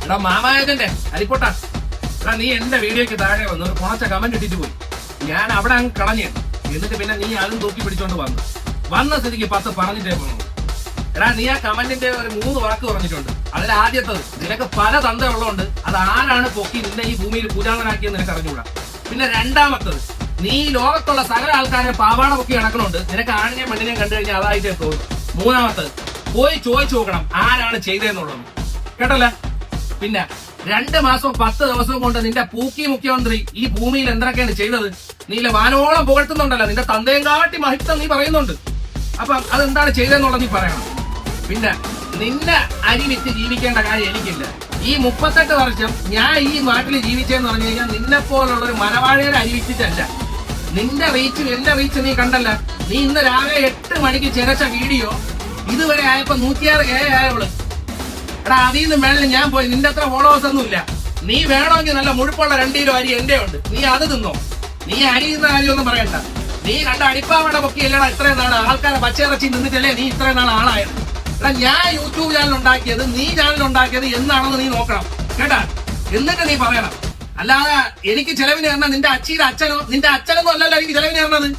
എടാ മാമായതന്റെ അരിപ്പൊട്ടാ, എടാ നീ എന്റെ വീഡിയോക്ക് താഴെ വന്ന് ഒരു കുറച്ച കമന്റ് ഇട്ടിട്ട് പോയി. ഞാൻ അവിടെ അങ്ങ് കളഞ്ഞു. എന്നിട്ട് പിന്നെ നീ അതും തൂക്കി പിടിച്ചോണ്ട് വന്ന സ്ഥിതിക്ക് 10 പറഞ്ഞിട്ടേ പോകണം. എടാ നീ ആ കമന്റിന്റെ ഒരു 3 വാക്ക് പറഞ്ഞിട്ടുണ്ട്. അതിൽ ആദ്യത്തത്, നിനക്ക് പല തന്ത ഉള്ളതുകൊണ്ട് അത് ആരാണ് പൊക്കി നിന്നെ ഈ ഭൂമിയിൽ പൂജാങ്കനാക്കിയെന്ന് നിനക്ക് അറിഞ്ഞുകൂടാ. പിന്നെ രണ്ടാമത്തത്, നീ ലോകത്തുള്ള സകല ആൾക്കാരെ പാവാട പൊക്കി നടക്കണുണ്ട്. നിനക്ക് ആണിനെയും പെണ്ണിനെയും കണ്ടു കഴിഞ്ഞാൽ അതായിട്ടേ തോന്നും. മൂന്നാമത്തത്, പോയി ചോദിച്ചു നോക്കണം ആരാണ് ചെയ്തതെന്നുള്ളത്. കേട്ടല്ലേ? പിന്നെ 2 മാസവും 10 ദിവസവും കൊണ്ട് നിന്റെ പൂക്കി മുഖ്യമന്ത്രി ഈ ഭൂമിയിൽ എന്തൊക്കെയാണ് ചെയ്തത്? നീല വാനോളം പുകഴ്ത്തുന്നുണ്ടല്ലോ. നിന്റെ തന്തയും കാട്ടി മഹിത്വം നീ പറയുന്നുണ്ട്. അപ്പം അതെന്താണ് ചെയ്തതെന്നുള്ളത് നീ പറയണം. പിന്നെ നിന്നെ അരി വിറ്റ് ജീവിക്കേണ്ട കാര്യം എനിക്കില്ല. ഈ 38 വർഷം ഞാൻ ഈ നാട്ടിൽ ജീവിച്ചതെന്ന് പറഞ്ഞു കഴിഞ്ഞാൽ നിന്നെ പോലുള്ള ഒരു മലവാഴയുടെ അരി വിറ്റിട്ടല്ല. നിന്റെ റീച്ചും എന്റെ റീച്ച് നീ കണ്ടല്ല. നീ ഇന്ന് രാവിലെ 8 മണിക്ക് ചിരച്ച വീഡിയോ ഇതുവരെ ആയപ്പോ 106K ആയവള്. എടാ അതിൽ നിന്ന് മേളിൽ ഞാൻ പോയി. നിന്റെ അത്ര ഫോളോവേഴ്സ് ഒന്നും ഇല്ല. നീ വേണമെങ്കിൽ നല്ല മുഴുപ്പുള്ള 2 കിലോ അരി എന്റെ ഉണ്ട്. നീ അത് തിന്നോ. നീ അരി തിന്ന കാര്യമൊന്നും പറയണ്ട. നീ കണ്ട അടിപ്പാവട പൊക്കിയല്ലടാ ഇത്രയും നാള് ആൾക്കാരെ പച്ചയിറച്ചി നിന്നിട്ടല്ലേ നീ ഇത്രയും നാൾ ആളായത്. എടാ ഞാൻ യൂട്യൂബ് ചാനൽ ഉണ്ടാക്കിയത് നീ ചാനൽ ഉണ്ടാക്കിയത് എന്നാണെന്ന് നീ നോക്കണം കേട്ടാ. എന്നിട്ട് നീ പറയണം. അല്ലാതെ എനിക്ക് ചെലവിന് തരണം നിന്റെ അച്ഛനോ നിന്റെ അച്ഛനൊന്നും അല്ലല്ലോ എനിക്ക് ചെലവിന് തരണത്.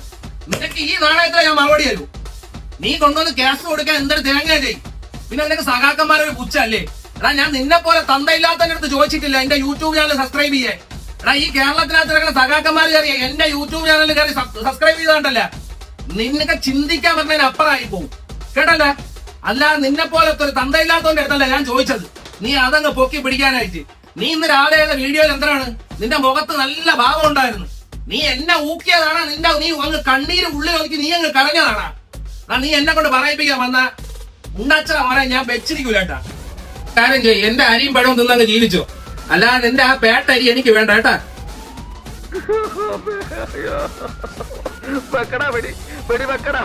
നിനക്ക് ഈ നാണയത്തിലെ ഞാൻ മറുപടി തരൂ. നീ കൊണ്ടുവന്ന് ക്യാഷ് കൊടുക്കാൻ എന്തൊരു തേങ്ങ ചെയ്യും. പിന്നെ നിനക്ക് സഖാക്കന്മാരൊരു പുച്ഛല്ലേ. എടാ ഞാൻ നിന്നെ പോലെ തന്തയില്ലാത്തതിന്റെ അടുത്ത് ചോദിച്ചിട്ടില്ല എന്റെ യൂട്യൂബ് ചാനൽ സബ്സ്ക്രൈബ് ചെയ്യേ. എടാ ഈ കേരളത്തിനകത്ത് കിടക്കുന്ന സഖാക്കന്മാർ കയറി എന്റെ യൂട്യൂബ് ചാനൽ കയറി സബ്സ്ക്രൈബ് ചെയ്തോണ്ടല്ല നിനക്ക് ചിന്തിക്കാൻ പറ്റുന്നതിന് അപ്പുറമായി പോകും കേട്ടല്ലേ. അല്ലാതെ നിന്നെ പോലത്തെ ഒരു തന്തയില്ലാത്തവന്റെ അടുത്തല്ല ഞാൻ ചോദിച്ചത്. നീ അതങ്ങ് പൊക്കി പിടിക്കാനായിട്ട്. നീ ഇന്ന് രാവിലെ വീഡിയോയിൽ എന്താണ് നിന്റെ മുഖത്ത് നല്ല ഭാവം ഉണ്ടായിരുന്നു. നീ എന്നെ ഊക്കിയതാണാ നീ അങ്ങ് കണ്ണീര് ഉള്ളിൽ നോക്കി നീ അങ്ങ് കരഞ്ഞതാണാ. നീ എന്നെ കൊണ്ട് പറയിപ്പിക്കാൻ വന്ന ഉണ്ടച്ച പറയാൻ ഞാൻ വെച്ചിരിക്കൂലേട്ടാ. കാര്യം ചെയ്യും, എന്റെ അരിയും പഴവും തിന്നങ്ങ് ജീവിച്ചോ. അല്ലാതെ എന്റെ ആ പേട്ടരി എനിക്ക് വേണ്ട കേട്ടാ. വെക്കടാ വെടി വെക്കടാ.